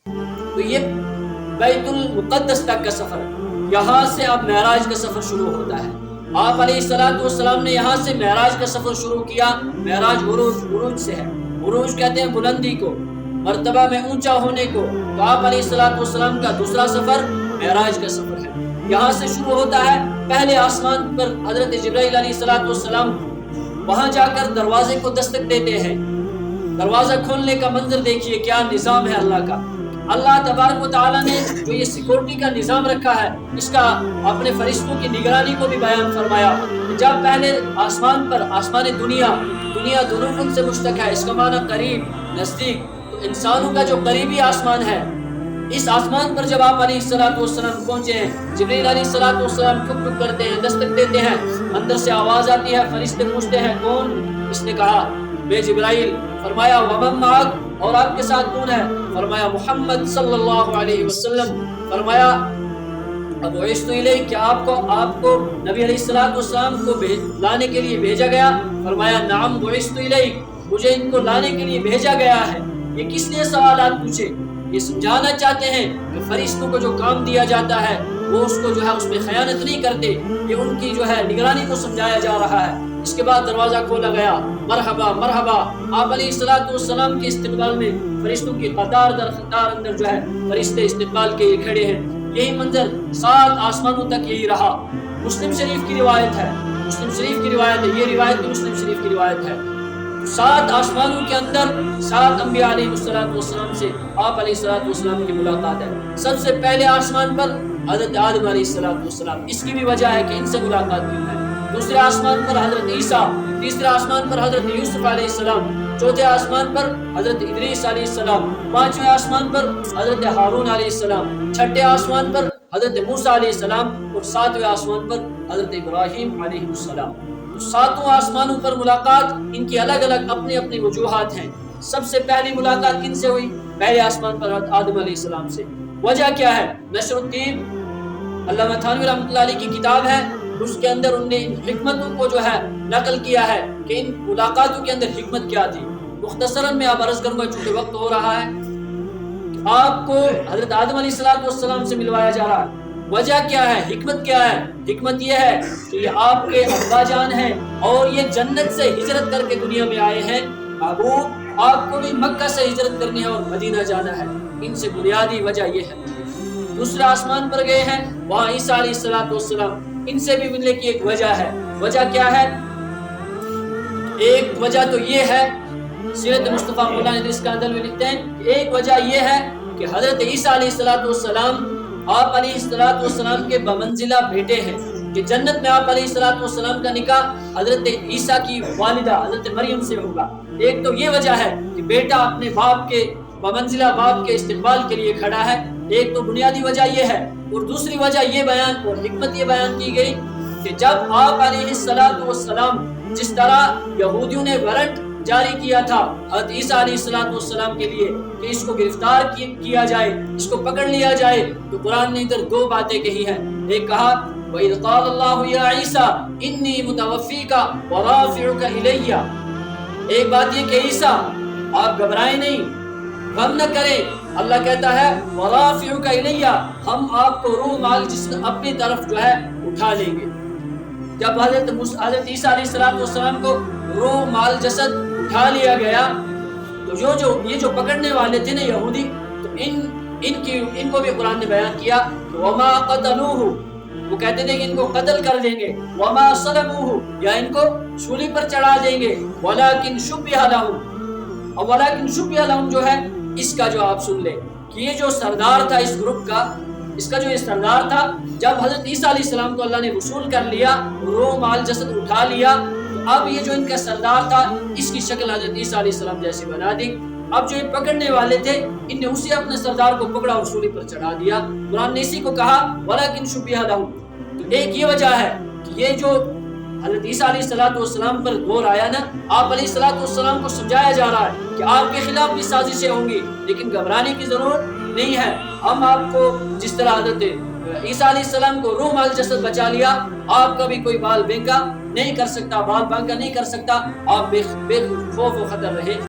تو یہ بیت المقدس تک کا سفر، یہاں سے اب معراج کا سفر شروع ہوتا ہے۔ آپ علیہ السلام نے یہاں سے معراج کا سفر شروع کیا۔ معراج عروج سے ہے، عروج کہتے ہیں بلندی کو، مرتبہ میں اونچا ہونے کو۔ تو آپ علیہ السلام کا دوسرا سفر معراج کا سفر ہے، یہاں سے شروع ہوتا ہے۔ پہلے آسمان پر حضرت جبرائیل علیہ السلام وہاں جا کر دروازے کو دستک دیتے ہیں۔ دروازہ کھولنے کا منظر دیکھیے، کیا نظام ہے اللہ کا۔ اللہ تبارک و تعالیٰ نے جو یہ سیکورٹی کا نظام رکھا ہے، اس کا اپنے فرشتوں کی نگرانی کو بھی بیان فرمایا۔ جب پہلے آسمان پر، آسمان دنیا دونوں سے مشتق ہے، اس کا معنی قریب، نزدیک۔ تو انسانوں کا جو قریبی آسمان ہے، اس آسمان پر جب آپ علیہ السلام پہنچے ہیں، جبرائیل علیہ السلام ٹھک ٹھک کرتے ہیں، دستک دیتے ہیں، اندر سے آواز آتی ہے، فرشتے پوچھتے ہیں کون؟ اس نے کہا بے جبرائیل۔ فرمایا ومن معک، اور آپ کے ساتھ کون ہے؟ فرمایا محمد صلی اللہ علیہ وسلم۔ فرمایا ابعثت الیک، کیا آپ کو نبی علیہ السلام کو لانے کے لیے بھیجا گیا؟ فرمایا نعم بعثت الیک، مجھے ان کو لانے کے لیے بھیجا گیا ہے۔ یہ کس لیے سوالات پوچھے؟ یہ سمجھانا چاہتے ہیں کہ فرشتوں کو جو کام دیا جاتا ہے وہ اس کو جو ہے اس میں خیانت نہیں کرتے، یہ ان کی جو ہے نگرانی کو سمجھایا جا رہا ہے۔ اس کے بعد دروازہ کھولا گیا، مرحبا مرحبا۔ آپ علیہ السلام کے استقبال میں فرشتوں کی قطار در قطار اندر جو ہے فرشتے استقبال کے لیے کھڑے ہیں۔ یہی منظر 7 آسمانوں تک یہی رہا۔ مسلم شریف کی روایت ہے، یہ روایت بھی مسلم شریف کی روایت ہے۔ 7 آسمانوں کے اندر 7 انبیاء علیہ السلام سے آپ علیہ السلام کی ملاقات ہے۔ سب سے پہلے آسمان پر حضرت آدم علیہ السلام، اس کی بھی وجہ ہے کہ ان سے ملاقات کیوں ہے۔ دوسرے آسمان پر حضرت عیسیٰ، تیسرے آسمان پر حضرت یوسف علیہ السلام، چوتھے آسمان پر حضرت ادریس علیہ السلام، پانچویں آسمان پر حضرت ہارون علیہ السلام، چھٹے آسمان پر حضرت موسیٰ علیہ السلام، اور 7ویں آسمان پر حضرت ابراہیم علیہ السلام۔ تو 7 آسمانوں پر ملاقات، ان کی الگ الگ اپنی اپنی وجوہات ہیں۔ سب سے پہلی ملاقات کن سے ہوئی؟ پہلے آسمان پر حضرت آدم علیہ السلام سے۔ وجہ کیا ہے؟ نشر الطیب علامہ تھانوی رحمۃ اللہ علیہ کی کتاب ہے، اس کے اندر ان نے ان حکمتوں کو جو ہے نقل کیا ہے کہ ان ملاقاتوں کے اندر حکمت کیا تھی۔ مختصراً میں آپ عرض کروں گا چونکہ وقت ہو رہا ہے، آپ کو حضرت آدم علیہ السلام سے ملوایا جا رہا ہے۔ وجہ کیا ہے؟ حکمت کیا ہے؟ حکمت یہ ہے کہ یہ آپ کے ابا جان ہیں اور یہ جنت سے ہجرت کر کے دنیا میں آئے ہیں۔ محبوب آپ کو بھی مکہ سے ہجرت کرنی ہے اور مدینہ جانا ہے۔ ان سے بنیادی وجہ یہ ہے۔ دوسرے آسمان پر گئے ہیں، وہاں عیسیٰ علیہ السلام، ان سے بھی ملنے کی ایک وجہ ہے۔ وجہ کیا ہے؟ ایک وجہ تو یہ ہے، سیرت مصطفیٰ مولانا ادریس کاندل میں لکھتے ہیں کہ ایک وجہ یہ ہے کہ حضرت عیسیٰ علیہ السلام آپ علیہ السلام کے بمنزلہ بیٹے ہیں، کہ جنت میں آپ علیہ السلام کا نکاح حضرت عیسیٰ کی والدہ حضرت مریم سے ہوگا۔ ایک تو یہ وجہ ہے کہ بیٹا اپنے باپ کے بمنزلہ باپ کے استقبال کے لیے کھڑا ہے، ایک تو بنیادی وجہ یہ ہے۔ اور دوسری وجہ یہ بیان اور حکمت یہ بیان کی گئی کہ جب آپ علیہ السلام، جس طرح یہودیوں نے وارنٹ جاری کیا تھا حضرت عیسیٰ علیہ السلام کے لیے کہ اس کو گرفتار کیا جائے، اس کو پکڑ لیا جائے، تو قرآن نے ادھر 2 باتیں کہی ہیں۔ ایک کہا وَإِذْ قَالَ اللَّهُ يَا عِيسَىٰ إِنِّي مُتَوَفِّيكَ وَرَافِعُكَ إِلَيَّ۔ ایک بات یہ کہ عیسیٰ آپ گھبرائیں نہیں، غم نہ کریں۔ اللہ کہتا ہے وَرَافِعُكَ إِلَيَّ، ہم آپ کو روح مال جسم اپنی طرف جو ہے اٹھا لیں گے۔ جب حضرت عیسیٰ علیہ السلام کو روح مال جسد اٹھا لیا گیا، تو یہ جو پکڑنے والے تھے نا یہودی، تو ان کو بھی قرآن نے بیان کیا کہ وَمَا قَتَلُوهُ، وہ کہتے تھے کہ ان کو قتل کر دیں گے، وَمَا صَلَبُوهُ، یا ان کو سولی پر چڑھا دیں گے، وَلَكِنْ شُبِّهَ لَهُمْ، اور وَلَكِنْ شُبِّهَ لَهُمْ جو ہے اس کا جو آپ سن لیں کہ یہ جو سردار تھا اس گروپ کا، اس کا جو یہ سردار تھا، جب حضرت عیسیٰ علیہ السلام کو اللہ نے وصول کر لیا، روح مال جسد اٹھا لیا، تو اب یہ جو ان کا سردار تھا اس کی شکل حضرت عیسیٰ علیہ السلام جیسی بنا دی۔ اب جو یہ پکڑنے والے تھے ان نے اسی اپنے سردار کو پکڑا اور سولی پر چڑھا دیا۔ قرآن نے اسی کو کہا وَلَكِنْ شُبِّهَ لَهُمْ۔ تو ایک یہ وجہ ہے کہ یہ جو حضرت عیسیٰ علیہ السلام پر دور آیا نا، آپ علیہ السلام کو سمجھایا جا رہا ہے کہ آپ کے خلاف بھی سازشیں ہوں گی، لیکن گھبرانے کی ضرورت نہیں ہے۔ ہم آپ کو جس طرح حضرت عیسیٰ علیہ السلام کو روح مال جسد بچا لیا، آپ کا بھی کوئی بال بینکا نہیں کر سکتا، بال بانکا نہیں کر سکتا، آپ بے خوف و خطر رہے۔